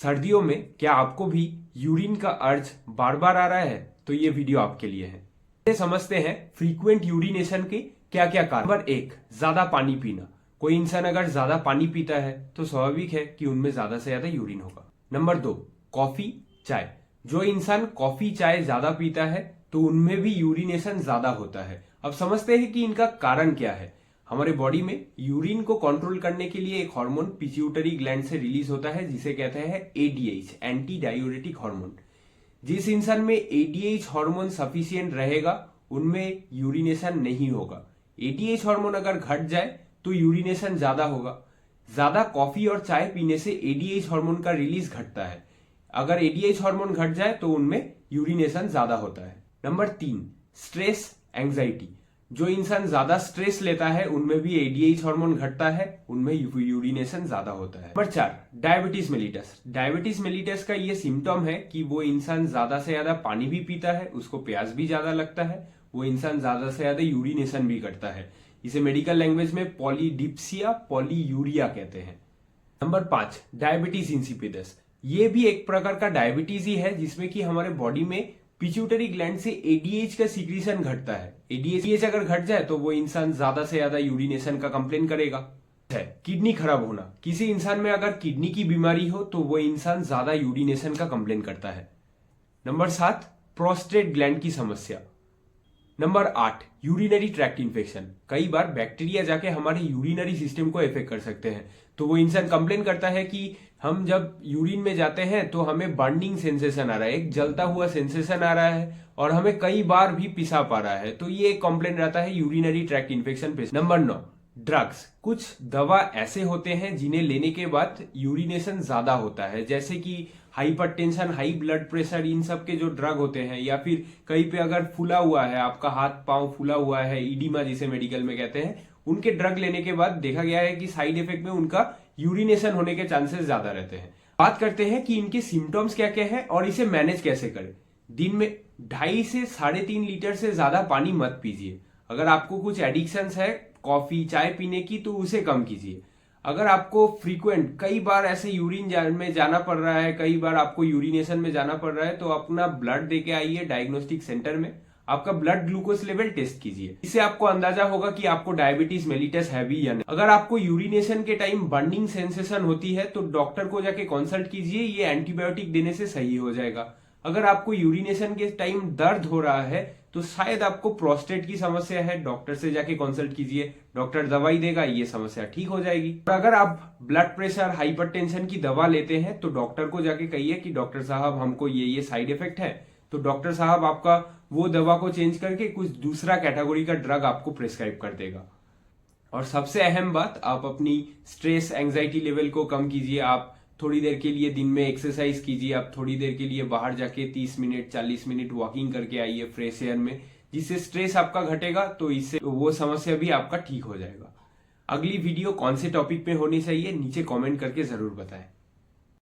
सर्दियों में क्या आपको भी यूरिन का अर्ज बार बार आ रहा है? तो ये वीडियो आपके लिए है। समझते हैं फ्रीक्वेंट यूरिनेशन के क्या क्या कारण। नंबर 1, ज्यादा पानी पीना। कोई इंसान अगर ज्यादा पानी पीता है तो स्वाभाविक है कि उनमें ज्यादा से ज्यादा यूरिन होगा। नंबर 2, कॉफी चाय। जो इंसान कॉफी चाय ज्यादा पीता है तो उनमें भी यूरिनेशन ज्यादा होता है। अब समझते हैं कि इनका कारण क्या है। हमारे बॉडी में यूरिन को कंट्रोल करने के लिए एक हार्मोन पिट्यूटरी ग्लैंड से रिलीज होता है जिसे कहते हैं एडीएच, एंटी डायूरेटिक हार्मोन। जिस इंसान में एडीएच हार्मोन सफिशिएंट रहेगा उनमें यूरिनेशन नहीं होगा। एडीएच हार्मोन अगर घट जाए तो यूरिनेशन ज्यादा होगा। ज्यादा कॉफी और चाय पीने से एडीएच हार्मोन का रिलीज घटता है। अगर एडीएच हार्मोन घट जाए तो उनमें यूरिनेशन ज्यादा होता है। Number 3, stress anxiety. जो इंसान ज्यादा स्ट्रेस लेता है उनमें भी एडीएच हार्मोन घटता है, उनमें यूरिनेशन ज्यादा होता है। Number 4, diabetes mellitus. Diabetes mellitus का ये सिम्टम है कि वो इंसान ज्यादा से ज्यादा पानी भी पीता है, उसको प्यास भी ज्यादा लगता है, वो इंसान ज्यादा से ज्यादा यूरिनेशन भी करता है। इसे मेडिकल लैंग्वेज में पॉलीडिप्सिया, पॉलीयूरिया कहते हैं। Number 5, diabetes insipidus. ये भी एक प्रकार का डायबिटीज ही है जिसमें कि हमारे बॉडी में पिट्यूटरी ग्लैंड से एडीएच का सीक्रेशन घटता है। एडीएच अगर घट जाए तो वो इंसान ज्यादा से ज्यादा यूरिनेशन का कंप्लेन करेगा। किडनी खराब होना। किसी इंसान में अगर किडनी की बीमारी हो तो वो इंसान ज्यादा यूरिनेशन का कंप्लेन करता है। नंबर 7, प्रोस्टेट ग्लैंड की समस्या। Number 8, urinary tract infection. कई बार बैक्टीरिया जाके हमारे यूरिनरी सिस्टम को इफेक्ट कर सकते हैं तो वो इंसान कंप्लेन करता है कि हम जब यूरिन में जाते हैं तो हमें बर्निंग सेंसेशन आ रहा है, एक जलता हुआ सेंसेशन आ रहा है और हमें कई बार भी पेशाब आ रहा है। तो ये एक कंप्लेन रहता है यूरिनरी ट्रैक्ट इन्फेक्शन पे। Number 9, drugs. कुछ दवा ऐसे होते हैं जिन्हें लेने के बाद यूरिनेशन ज्यादा होता है, जैसे कि हाइपरटेंशन, हाई ब्लड प्रेशर, इन सब के जो ड्रग होते हैं, या फिर कहीं पे अगर फूला हुआ है, आपका हाथ पांव फूला हुआ है, इडिमा जिसे मेडिकल में कहते हैं, उनके ड्रग लेने के बाद देखा गया है कि साइड इफेक्ट में उनका यूरिनेशन होने के चांसेस ज्यादा रहते हैं। बात करते हैं कि इनके सिम्टम्स क्या क्या है और इसे मैनेज कैसे करें। दिन में 2.5 से 3.5 लीटर से ज्यादा पानी मत पीजिए। अगर आपको कुछ एडिक्शंस है कॉफी चाय पीने की तो उसे कम कीजिए। अगर आपको फ्रीक्वेंट कई बार ऐसे यूरिन में जाना पड़ रहा है, कई बार आपको यूरिनेशन में जाना पड़ रहा है, तो अपना ब्लड देके आइए डायग्नोस्टिक सेंटर में, आपका ब्लड ग्लूकोज लेवल टेस्ट कीजिए। इससे आपको अंदाजा होगा कि आपको डायबिटीज मेलिटस है भी या नहीं। अगर आपको यूरिनेशन के टाइम बर्निंग सेंसेशन होती है तो डॉक्टर को जाके कंसल्ट कीजिए, ये एंटीबायोटिक देने से सही हो जाएगा। अगर आपको यूरिनेशन के टाइम दर्द हो रहा है तो शायद आपको प्रोस्टेट की समस्या है, डॉक्टर से जाके कंसल्ट कीजिए, डॉक्टर दवाई देगा, ये समस्या ठीक हो जाएगी। और अगर आप ब्लड प्रेशर, हाइपरटेंशन की दवा लेते हैं तो डॉक्टर को जाके कहिए कि डॉक्टर साहब हमको ये साइड इफेक्ट है, तो डॉक्टर साहब आपका वो दवा को चेंज करके कुछ दूसरा कैटेगरी का ड्रग आपको प्रिस्क्राइब कर देगा। और सबसे अहम बात, आप अपनी स्ट्रेस एंजाइटी लेवल को कम कीजिए। आप थोड़ी देर के लिए दिन में एक्सरसाइज कीजिए। आप थोड़ी देर के लिए बाहर जाके 30 मिनट 40 मिनट वॉकिंग करके आइए फ्रेश एयर में, जिससे स्ट्रेस आपका घटेगा तो इससे वो समस्या भी आपका ठीक हो जाएगा। अगली वीडियो कौन से टॉपिक पे होनी चाहिए नीचे कमेंट करके जरूर बताएं।